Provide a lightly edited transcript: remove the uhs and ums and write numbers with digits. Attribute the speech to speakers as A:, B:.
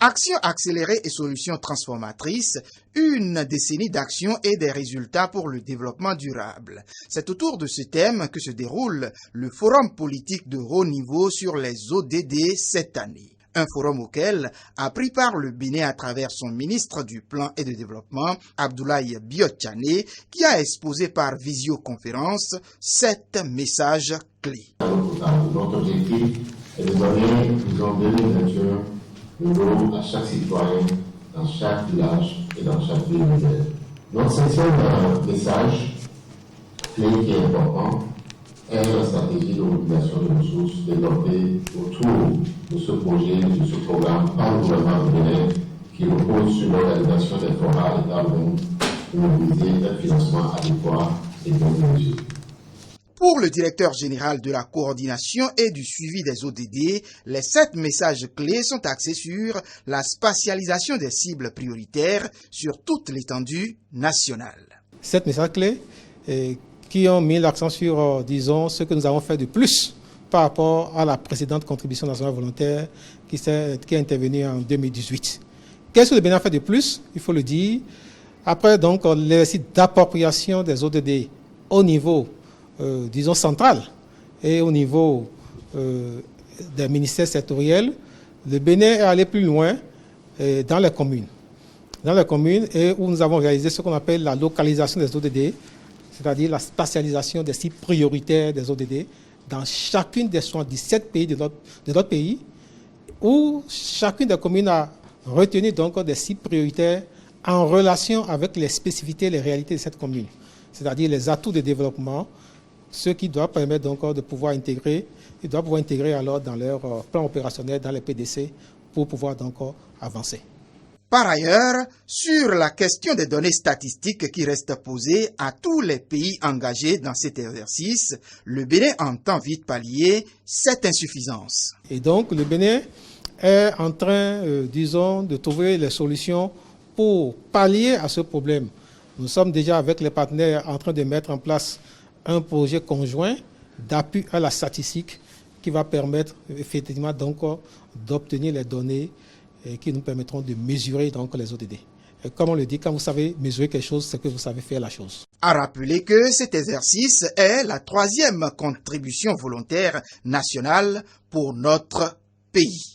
A: Action accélérée et solutions transformatrices, une décennie d'action et des résultats pour le développement durable. C'est autour de ce thème que se déroule le forum politique de haut niveau sur les ODD cette année. Un forum auquel a pris part le Bénin à travers son ministre du Plan et de Développement, Abdoulaye Biotchane, qui a exposé par visioconférence 7 messages clés.
B: Notre objectif est de donner une vision 2021 de l'eau à chaque citoyen, dans chaque village et dans chaque ville nouvelle. Notre septième message clé qui est important est la stratégie de mobilisation de ressources développée autour de ce projet, de ce programme par le gouvernement bénin qui repose sur l'organisation des formats à l'état bon pour mobiliser un financement adéquat et bon mesure.
A: Pour le directeur général de la coordination et du suivi des ODD, les 7 messages clés sont axés sur la spatialisation des cibles prioritaires sur toute l'étendue nationale.
C: 7 messages clés qui ont mis l'accent sur, disons, ce que nous avons fait de plus par rapport à la précédente contribution nationale volontaire qui est intervenue en 2018. Qu'est-ce que le Bénin a fait de plus? Il faut le dire. Après, donc, l'exercice d'appropriation des ODD au niveau disons central et au niveau des ministères sectoriels, le Bénin est allé plus loin dans les communes. Dans les communes et où nous avons réalisé ce qu'on appelle la localisation des ODD, c'est-à-dire la spatialisation des sites prioritaires des ODD dans chacune des 77 pays de notre pays, où chacune des communes a retenu donc des sites prioritaires en relation avec les spécificités et les réalités de cette commune, c'est-à-dire les atouts de développement, ce qui doit permettre donc de pouvoir intégrer, ils doivent pouvoir intégrer alors dans leur plan opérationnel, dans les PDC, pour pouvoir donc avancer.
A: Par ailleurs, sur la question des données statistiques qui restent posées à tous les pays engagés dans cet exercice, le Bénin entend vite pallier cette insuffisance.
C: Et donc, le Bénin est en train, disons, de trouver les solutions pour pallier à ce problème. Nous sommes déjà avec les partenaires en train de mettre en place un projet conjoint d'appui à la statistique qui va permettre effectivement donc d'obtenir les données qui nous permettront de mesurer donc les ODD. Et comme on le dit, quand vous savez mesurer quelque chose, c'est que vous savez faire la chose.
A: À rappeler que cet exercice est la 3e contribution volontaire nationale pour notre pays.